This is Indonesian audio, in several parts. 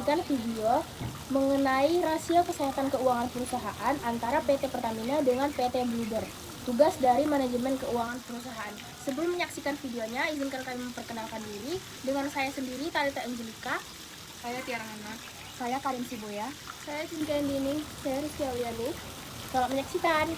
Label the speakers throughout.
Speaker 1: menyaksikan video mengenai rasio kesehatan keuangan perusahaan antara PT Pertamina dengan PT Bluebird. Tugas dari manajemen keuangan perusahaan. Sebelum menyaksikan videonya, izinkan kami memperkenalkan diri. Dengan saya sendiri, Talita Angelika.
Speaker 2: Saya Tiara Hana.
Speaker 1: Saya Karim Siboya.
Speaker 2: Saya Cynthia Andini.
Speaker 1: Saya Rizky Auliani. Selamat menyaksikan.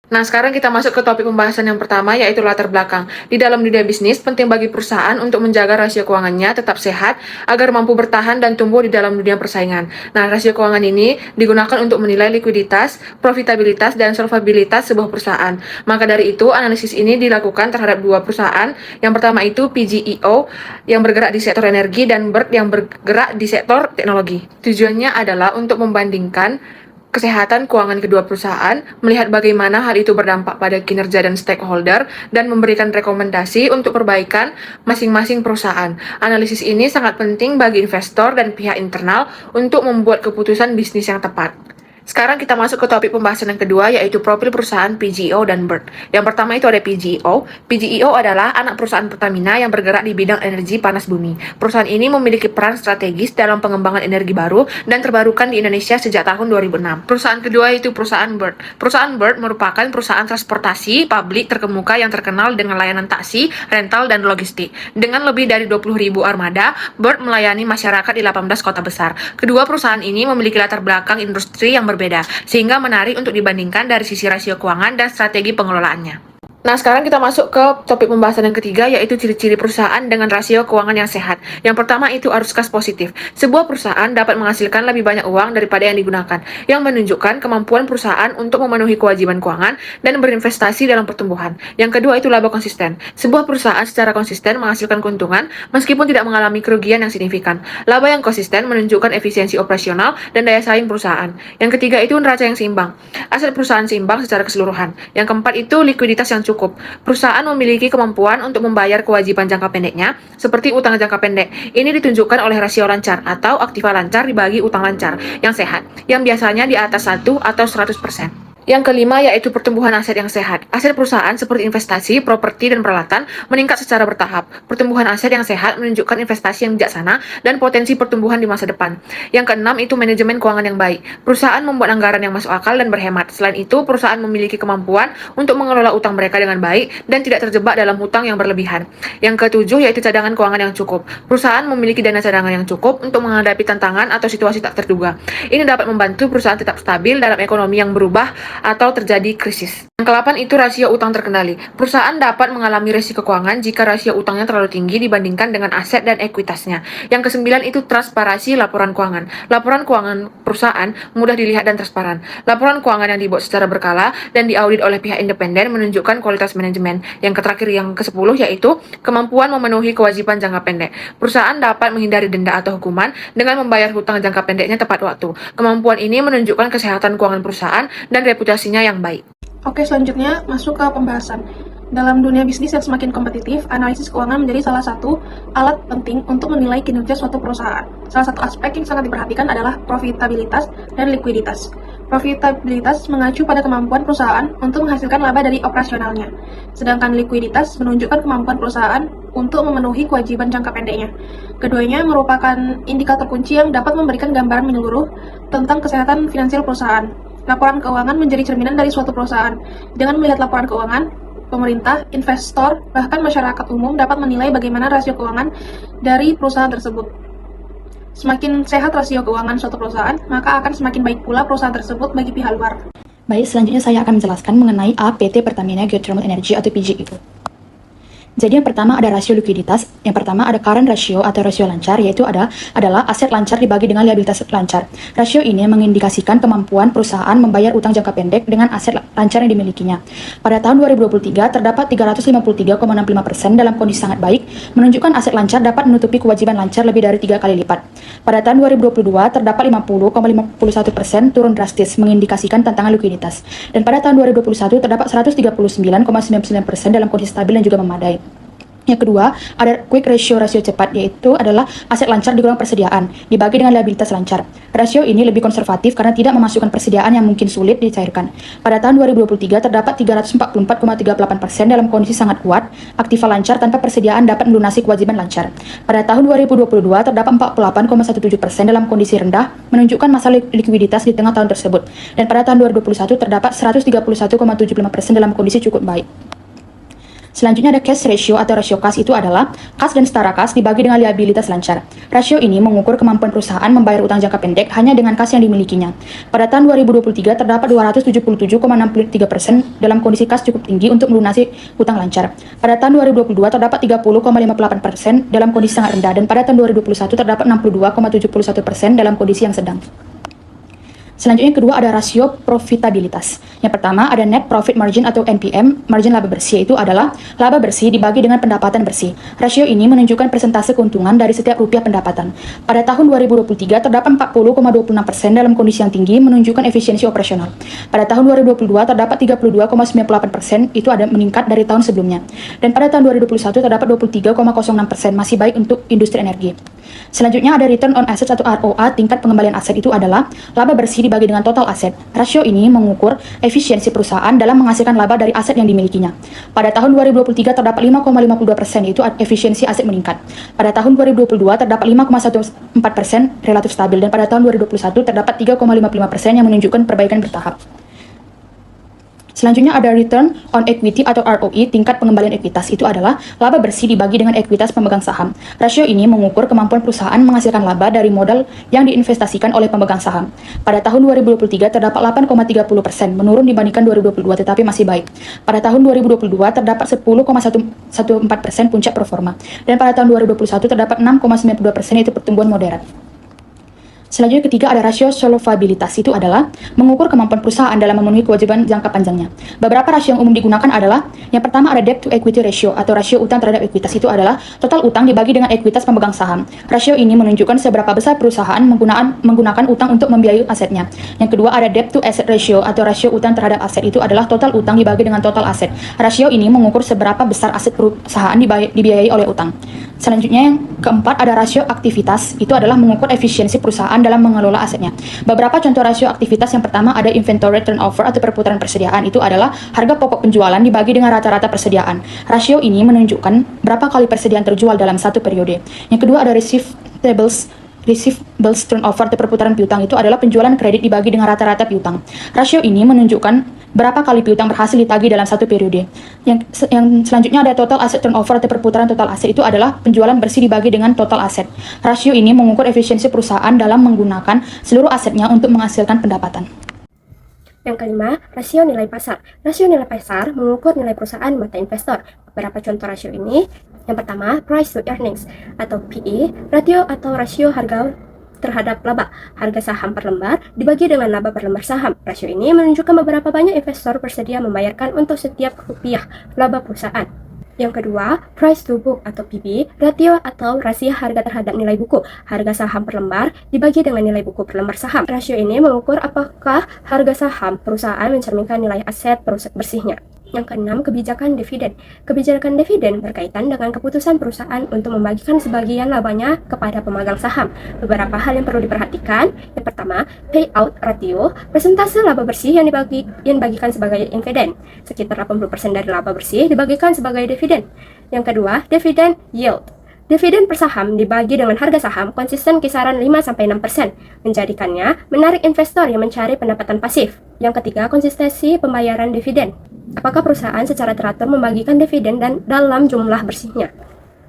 Speaker 3: Nah, sekarang kita masuk ke topik pembahasan yang pertama, yaitu latar belakang. Di dalam dunia bisnis, penting bagi perusahaan untuk menjaga rasio keuangannya tetap sehat agar mampu bertahan dan tumbuh di dalam dunia persaingan. Nah, rasio keuangan ini digunakan untuk menilai likuiditas, profitabilitas, dan solvabilitas sebuah perusahaan. Maka dari itu, analisis ini dilakukan terhadap dua perusahaan. Yang pertama itu PGEO yang bergerak di sektor energi dan BIRD yang bergerak di sektor teknologi. Tujuannya adalah untuk membandingkan kesehatan keuangan kedua perusahaan, melihat bagaimana hal itu berdampak pada kinerja dan stakeholder, dan memberikan rekomendasi untuk perbaikan masing-masing perusahaan. Analisis ini sangat penting bagi investor dan pihak internal untuk membuat keputusan bisnis yang tepat. Sekarang kita masuk ke topik pembahasan yang kedua, yaitu profil perusahaan PGEO dan BIRD. Yang pertama itu ada PGEO. PGEO adalah anak perusahaan Pertamina yang bergerak di bidang energi panas bumi. Perusahaan ini memiliki peran strategis dalam pengembangan energi baru dan terbarukan di Indonesia sejak tahun 2006. Perusahaan kedua itu perusahaan BIRD. Perusahaan BIRD merupakan perusahaan transportasi publik terkemuka yang terkenal dengan layanan taksi, rental, dan logistik. Dengan lebih dari 20.000 armada, BIRD melayani masyarakat di 18 kota besar. Kedua perusahaan ini memiliki latar belakang industri yang berbeda, sehingga menarik untuk dibandingkan dari sisi rasio keuangan dan strategi pengelolaannya. Nah, sekarang kita masuk ke topik pembahasan yang ketiga, yaitu ciri-ciri perusahaan dengan rasio keuangan yang sehat. Yang pertama itu arus kas positif. Sebuah perusahaan dapat menghasilkan lebih banyak uang daripada yang digunakan, yang menunjukkan kemampuan perusahaan untuk memenuhi kewajiban keuangan dan berinvestasi dalam pertumbuhan. Yang kedua itu laba konsisten. Sebuah perusahaan secara konsisten menghasilkan keuntungan meskipun tidak mengalami kerugian yang signifikan. Laba yang konsisten menunjukkan efisiensi operasional dan daya saing perusahaan. Yang ketiga itu neraca yang seimbang. Aset perusahaan seimbang secara keseluruhan. Yang keempat itu likuiditas yang cukup. Perusahaan memiliki kemampuan untuk membayar kewajiban jangka pendeknya, seperti utang jangka pendek. Ini ditunjukkan oleh rasio lancar atau aktiva lancar dibagi utang lancar yang sehat, yang biasanya di atas 1 atau 100%. Yang kelima yaitu pertumbuhan aset yang sehat. Aset perusahaan seperti investasi, properti, dan peralatan meningkat secara bertahap. Pertumbuhan aset yang sehat menunjukkan investasi yang bijaksana dan potensi pertumbuhan di masa depan. Yang keenam itu manajemen keuangan yang baik. Perusahaan membuat anggaran yang masuk akal dan berhemat. Selain itu, perusahaan memiliki kemampuan untuk mengelola utang mereka dengan baik dan tidak terjebak dalam hutang yang berlebihan. Yang ketujuh yaitu cadangan keuangan yang cukup. Perusahaan memiliki dana cadangan yang cukup untuk menghadapi tantangan atau situasi tak terduga. Ini dapat membantu perusahaan tetap stabil dalam ekonomi yang berubah atau terjadi krisis. Yang ke-8 itu rasio utang terkendali. Perusahaan dapat mengalami risiko keuangan jika rasio utangnya terlalu tinggi dibandingkan dengan aset dan ekuitasnya. Yang ke-9 itu transparansi laporan keuangan. Laporan keuangan perusahaan mudah dilihat dan transparan. Laporan keuangan yang dibuat secara berkala dan diaudit oleh pihak independen menunjukkan kualitas manajemen. Yang terakhir yang ke-10 yaitu kemampuan memenuhi kewajiban jangka pendek. Perusahaan dapat menghindari denda atau hukuman dengan membayar hutang jangka pendeknya tepat waktu. Kemampuan ini menunjukkan kesehatan keuangan perusahaan dan reputasinya yang baik.
Speaker 4: Oke, selanjutnya masuk ke pembahasan. Dalam dunia bisnis yang semakin kompetitif, analisis keuangan menjadi salah satu alat penting untuk menilai kinerja suatu perusahaan. Salah satu aspek yang sangat diperhatikan adalah profitabilitas dan likuiditas. Profitabilitas mengacu pada kemampuan perusahaan untuk menghasilkan laba dari operasionalnya, sedangkan likuiditas menunjukkan kemampuan perusahaan untuk memenuhi kewajiban jangka pendeknya. Keduanya merupakan indikator kunci yang dapat memberikan gambaran menyeluruh tentang kesehatan finansial perusahaan. Laporan keuangan menjadi cerminan dari suatu perusahaan. Dengan melihat laporan keuangan, pemerintah, investor, bahkan masyarakat umum dapat menilai bagaimana rasio keuangan dari perusahaan tersebut. Semakin sehat rasio keuangan suatu perusahaan, maka akan semakin baik pula perusahaan tersebut bagi pihak luar.
Speaker 5: Baik, selanjutnya saya akan menjelaskan mengenai PT Pertamina Geothermal Energy atau PGEO. Jadi yang pertama ada rasio likuiditas, yang pertama ada current ratio atau rasio lancar, yaitu adalah aset lancar dibagi dengan liabilitas lancar. Rasio ini mengindikasikan kemampuan perusahaan membayar utang jangka pendek dengan aset lancar yang dimilikinya. Pada tahun 2023 terdapat 353,65% dalam kondisi sangat baik, menunjukkan aset lancar dapat menutupi kewajiban lancar lebih dari 3 kali lipat. Pada tahun 2022 terdapat 50,51% turun drastis, mengindikasikan tantangan likuiditas. Dan pada tahun 2021 terdapat 139,99% dalam kondisi stabil dan juga memadai. Yang kedua, ada quick ratio, rasio cepat, yaitu adalah aset lancar dikurang persediaan, dibagi dengan liabilitas lancar. Rasio ini lebih konservatif karena tidak memasukkan persediaan yang mungkin sulit dicairkan. Pada tahun 2023, terdapat 344,38% dalam kondisi sangat kuat, aktiva lancar tanpa persediaan dapat melunasi kewajiban lancar. Pada tahun 2022, terdapat 48,17% dalam kondisi rendah, menunjukkan masalah likuiditas di tengah tahun tersebut. Dan pada tahun 2021, terdapat 131,75% dalam kondisi cukup baik. Selanjutnya ada cash ratio atau rasio kas, itu adalah kas dan setara kas dibagi dengan liabilitas lancar. Rasio ini mengukur kemampuan perusahaan membayar utang jangka pendek hanya dengan kas yang dimilikinya. Pada tahun 2023 terdapat 277,63% dalam kondisi kas cukup tinggi untuk melunasi utang lancar. Pada tahun 2022 terdapat 30,58% dalam kondisi sangat rendah, dan pada tahun 2021 terdapat 62,71% dalam kondisi yang sedang. Selanjutnya kedua ada rasio profitabilitas. Yang pertama ada net profit margin atau NPM, margin laba bersih, yaitu adalah laba bersih dibagi dengan pendapatan bersih. Rasio ini menunjukkan persentase keuntungan dari setiap rupiah pendapatan. Pada tahun 2023 terdapat 40,26% dalam kondisi yang tinggi, menunjukkan efisiensi operasional. Pada tahun 2022 terdapat 32,98%, itu ada meningkat dari tahun sebelumnya. Dan pada tahun 2021 terdapat 23,06%, masih baik untuk industri energi. Selanjutnya ada return on assets atau ROA, tingkat pengembalian aset, itu adalah laba bersih dibagi dengan total aset. Rasio ini mengukur efisiensi perusahaan dalam menghasilkan laba dari aset yang dimilikinya. Pada tahun 2023 terdapat 5,52%, yaitu efisiensi aset meningkat. Pada tahun 2022 terdapat 5,14%, relatif stabil, dan pada tahun 2021 terdapat 3,55% yang menunjukkan perbaikan bertahap. Selanjutnya ada return on equity atau ROE, tingkat pengembalian ekuitas, itu adalah laba bersih dibagi dengan ekuitas pemegang saham. Rasio ini mengukur kemampuan perusahaan menghasilkan laba dari modal yang diinvestasikan oleh pemegang saham. Pada tahun 2023 terdapat 8,30%, menurun dibandingkan 2022 tetapi masih baik. Pada tahun 2022 terdapat 10,14%, puncak performa. Dan pada tahun 2021 terdapat 6,92%, yaitu pertumbuhan moderat. Selanjutnya ketiga ada rasio solvabilitas, itu adalah mengukur kemampuan perusahaan dalam memenuhi kewajiban jangka panjangnya. Beberapa rasio yang umum digunakan adalah yang pertama ada debt to equity ratio atau rasio utang terhadap ekuitas, itu adalah total utang dibagi dengan ekuitas pemegang saham. Rasio ini menunjukkan seberapa besar perusahaan menggunakan utang untuk membiayai asetnya. Yang kedua ada debt to asset ratio atau rasio utang terhadap aset, itu adalah total utang dibagi dengan total aset. Rasio ini mengukur seberapa besar aset perusahaan dibiayai oleh utang. Selanjutnya yang keempat ada rasio aktivitas, itu adalah mengukur efisiensi perusahaan dalam mengelola asetnya. Beberapa contoh rasio aktivitas, yang pertama ada inventory turnover atau perputaran persediaan, itu adalah harga pokok penjualan dibagi dengan rata-rata persediaan. Rasio ini menunjukkan berapa kali persediaan terjual dalam satu periode. Yang kedua ada receivables turnover atau perputaran piutang, itu adalah penjualan kredit dibagi dengan rata-rata piutang. Rasio ini menunjukkan berapa kali piutang berhasil ditagih dalam satu periode. Yang selanjutnya ada total asset turnover atau perputaran total aset, itu adalah penjualan bersih dibagi dengan total aset. Rasio ini mengukur efisiensi perusahaan dalam menggunakan seluruh asetnya untuk menghasilkan pendapatan.
Speaker 1: Yang kelima, rasio nilai pasar. Rasio nilai pasar mengukur nilai perusahaan mata investor. Beberapa contoh rasio ini, yang pertama, price to earnings atau PE, rasio harga terhadap laba, harga saham per lembar dibagi dengan laba per lembar saham. Rasio ini menunjukkan beberapa banyak investor bersedia membayarkan untuk setiap rupiah laba perusahaan. Yang kedua, price to book atau PB, rasio harga terhadap nilai buku, harga saham per lembar dibagi dengan nilai buku per lembar saham. Rasio ini mengukur apakah harga saham perusahaan mencerminkan nilai aset bersihnya. Yang keenam, kebijakan dividen. Kebijakan dividen berkaitan dengan keputusan perusahaan untuk membagikan sebagian labanya kepada pemegang saham. Beberapa hal yang perlu diperhatikan. Yang pertama, payout ratio, persentase laba bersih yang dibagikan sebagai dividen. Sekitar 80% dari laba bersih dibagikan sebagai dividen. Yang kedua, dividend yield. Dividen per saham dibagi dengan harga saham konsisten kisaran 5-6%, menjadikannya menarik investor yang mencari pendapatan pasif. Yang ketiga, konsistensi pembayaran dividen. Apakah perusahaan secara teratur membagikan dividen dan dalam jumlah bersihnya?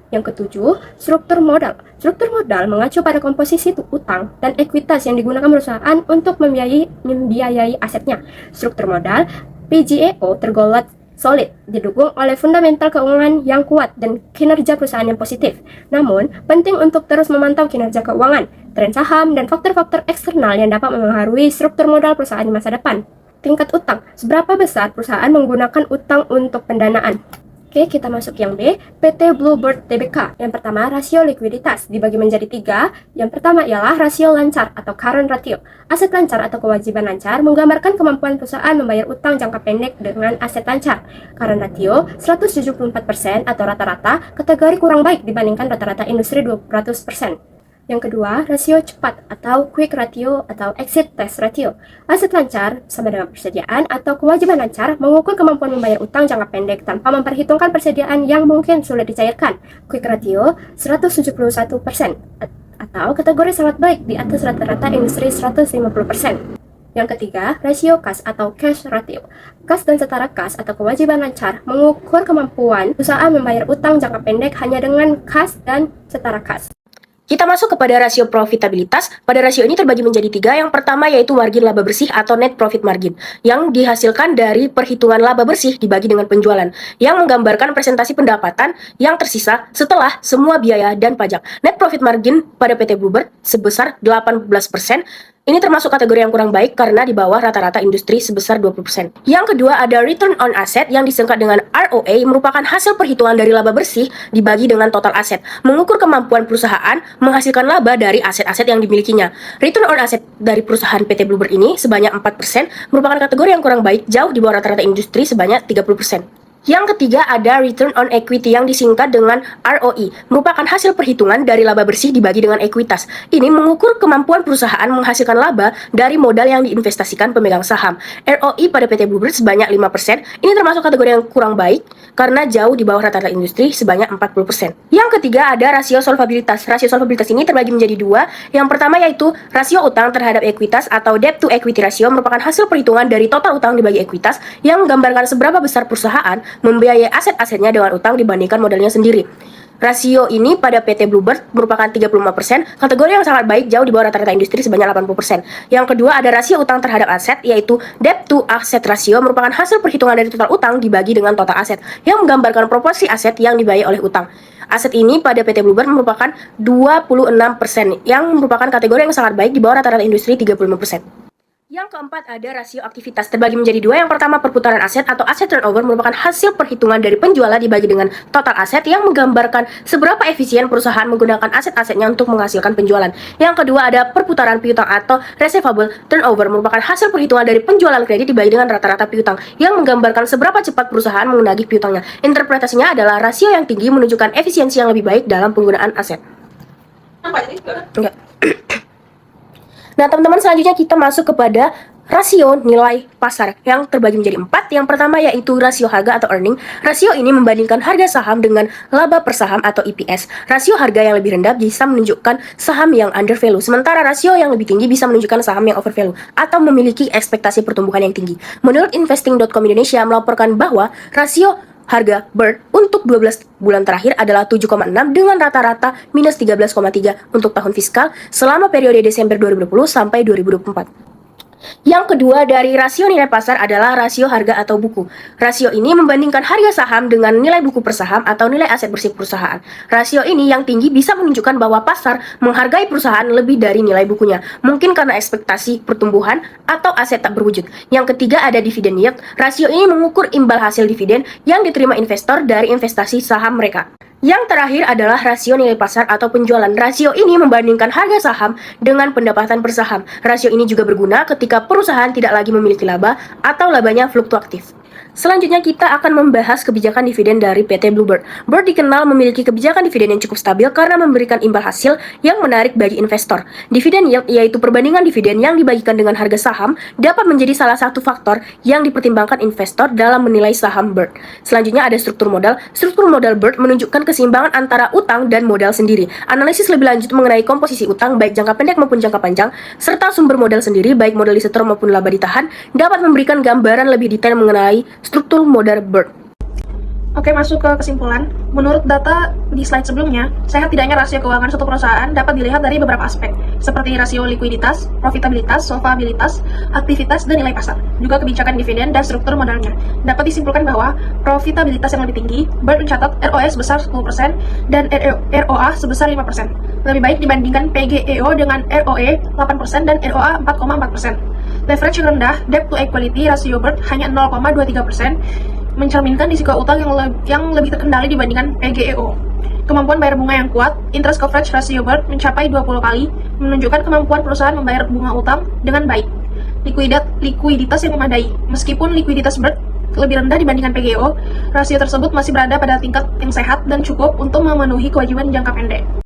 Speaker 1: Yang ketujuh, struktur modal. Struktur modal mengacu pada komposisi utang dan ekuitas yang digunakan perusahaan untuk membiayai asetnya. Struktur modal PGAO tergolong solid, didukung oleh fundamental keuangan yang kuat dan kinerja perusahaan yang positif. Namun, penting untuk terus memantau kinerja keuangan, tren saham, dan faktor-faktor eksternal yang dapat mempengaruhi struktur modal perusahaan di masa depan. Tingkat utang, seberapa besar perusahaan menggunakan utang untuk pendanaan?
Speaker 6: Oke, kita masuk yang B, PT Bluebird Tbk. Yang pertama, rasio likuiditas dibagi menjadi 3. Yang pertama ialah rasio lancar atau current ratio. Aset lancar atau kewajiban lancar menggambarkan kemampuan perusahaan membayar utang jangka pendek dengan aset lancar. Current ratio 174% atau rata-rata kategori kurang baik dibandingkan rata-rata industri 200%. Yang kedua, rasio cepat atau quick ratio atau exit test ratio. Aset lancar sama dengan persediaan atau kewajiban lancar mengukur kemampuan membayar utang jangka pendek tanpa memperhitungkan persediaan yang mungkin sulit dicairkan. Quick ratio 171% atau kategori sangat baik di atas rata-rata industri 150%. Yang ketiga, rasio kas atau cash ratio. Kas dan setara kas atau kewajiban lancar mengukur kemampuan perusahaan membayar utang jangka pendek hanya dengan kas dan setara kas.
Speaker 7: Kita masuk kepada rasio profitabilitas. Pada rasio ini terbagi menjadi 3. Yang pertama yaitu margin laba bersih atau net profit margin, yang dihasilkan dari perhitungan laba bersih dibagi dengan penjualan, yang menggambarkan presentasi pendapatan yang tersisa setelah semua biaya dan pajak. Net profit margin pada PT Bluebird sebesar 18%. Ini termasuk kategori yang kurang baik karena di bawah rata-rata industri sebesar 20%. Yang kedua ada return on asset yang disingkat dengan ROA, merupakan hasil perhitungan dari laba bersih dibagi dengan total aset, mengukur kemampuan perusahaan menghasilkan laba dari aset-aset yang dimilikinya. Return on asset dari perusahaan PT Bluebird ini sebanyak 4%, merupakan kategori yang kurang baik, jauh di bawah rata-rata industri sebanyak 30%. Yang ketiga ada return on equity yang disingkat dengan ROE, merupakan hasil perhitungan dari laba bersih dibagi dengan ekuitas. Ini mengukur kemampuan perusahaan menghasilkan laba dari modal yang diinvestasikan pemegang saham. ROE pada PT Bluebird sebanyak 5%, ini termasuk kategori yang kurang baik karena jauh di bawah rata-rata industri sebanyak 40%. Yang ketiga ada rasio solvabilitas. Rasio solvabilitas ini terbagi menjadi 2. Yang pertama yaitu rasio utang terhadap ekuitas atau debt to equity ratio, merupakan hasil perhitungan dari total utang dibagi ekuitas yang menggambarkan seberapa besar perusahaan membiayai aset-asetnya dengan utang dibandingkan modalnya sendiri. Rasio ini pada PT Bluebird merupakan 35%, kategori yang sangat baik, jauh di bawah rata-rata industri sebanyak 80%. Yang kedua ada rasio utang terhadap aset, yaitu debt to asset ratio, merupakan hasil perhitungan dari total utang dibagi dengan total aset, yang menggambarkan proporsi aset yang dibiayai oleh utang. Aset ini pada PT Bluebird merupakan 26%, yang merupakan kategori yang sangat baik di bawah rata-rata industri 35%. Yang keempat ada rasio aktivitas, terbagi menjadi 2. Yang pertama perputaran aset atau asset turnover, merupakan hasil perhitungan dari penjualan dibagi dengan total aset, yang menggambarkan seberapa efisien perusahaan menggunakan aset-asetnya untuk menghasilkan penjualan. Yang kedua ada perputaran piutang atau receivable turnover, merupakan hasil perhitungan dari penjualan kredit dibagi dengan rata-rata piutang, yang menggambarkan seberapa cepat perusahaan menagih piutangnya. Interpretasinya adalah rasio yang tinggi menunjukkan efisiensi yang lebih baik dalam penggunaan aset. Enggak. Nah teman-teman, selanjutnya kita masuk kepada rasio nilai pasar yang terbagi menjadi 4. Yang pertama yaitu rasio harga atau earning. Rasio ini membandingkan harga saham dengan laba per saham atau EPS. Rasio harga yang lebih rendah bisa menunjukkan saham yang under value, sementara rasio yang lebih tinggi bisa menunjukkan saham yang over value atau memiliki ekspektasi pertumbuhan yang tinggi. Menurut investing.com Indonesia melaporkan bahwa rasio harga BIRD untuk 12 bulan terakhir adalah 7,6 dengan rata-rata minus 13,3 untuk tahun fiskal selama periode Desember 2020 sampai 2024. Yang kedua dari rasio nilai pasar adalah rasio harga atau buku. Rasio ini membandingkan harga saham dengan nilai buku per saham atau nilai aset bersih perusahaan. Rasio ini yang tinggi bisa menunjukkan bahwa pasar menghargai perusahaan lebih dari nilai bukunya, mungkin karena ekspektasi pertumbuhan atau aset tak berwujud. Yang ketiga ada dividend yield. Rasio ini mengukur imbal hasil dividen yang diterima investor dari investasi saham mereka. Yang terakhir adalah rasio nilai pasar atau penjualan. Rasio ini membandingkan harga saham dengan pendapatan per saham. Rasio ini juga berguna ketika perusahaan tidak lagi memiliki laba atau labanya fluktuatif. Selanjutnya kita akan membahas kebijakan dividen dari PT Bluebird. Bird dikenal memiliki kebijakan dividen yang cukup stabil karena memberikan imbal hasil yang menarik bagi investor. Dividen yield, yaitu perbandingan dividen yang dibagikan dengan harga saham, dapat menjadi salah satu faktor yang dipertimbangkan investor dalam menilai saham Bird. Selanjutnya ada struktur modal. Struktur modal Bird menunjukkan keseimbangan antara utang dan modal sendiri. Analisis lebih lanjut mengenai komposisi utang baik jangka pendek maupun jangka panjang, serta sumber modal sendiri baik modal disetor maupun laba ditahan, dapat memberikan gambaran lebih detail mengenai struktur modal Bird.
Speaker 4: Oke, masuk ke kesimpulan. Menurut data di slide sebelumnya, sehat tidaknya rasio keuangan suatu perusahaan dapat dilihat dari beberapa aspek, seperti rasio likuiditas, profitabilitas, solvabilitas, aktivitas, dan nilai pasar. Juga kebijakan dividen dan struktur modalnya. Dapat disimpulkan bahwa profitabilitas yang lebih tinggi, Bird mencatat ROE sebesar 10% dan ROA sebesar 5%. Lebih baik dibandingkan PGEO dengan ROE 8% dan ROA 4,4%. Leverage rendah, debt to equity rasio Bird hanya 0,23%. mencerminkan risiko utang yang lebih terkendali dibandingkan PGEO. Kemampuan bayar bunga yang kuat, interest coverage ratio BERT mencapai 20 kali, menunjukkan kemampuan perusahaan membayar bunga utang dengan baik. Likuiditas yang memadai, meskipun likuiditas BERT lebih rendah dibandingkan PGEO, rasio tersebut masih berada pada tingkat yang sehat dan cukup untuk memenuhi kewajiban jangka pendek.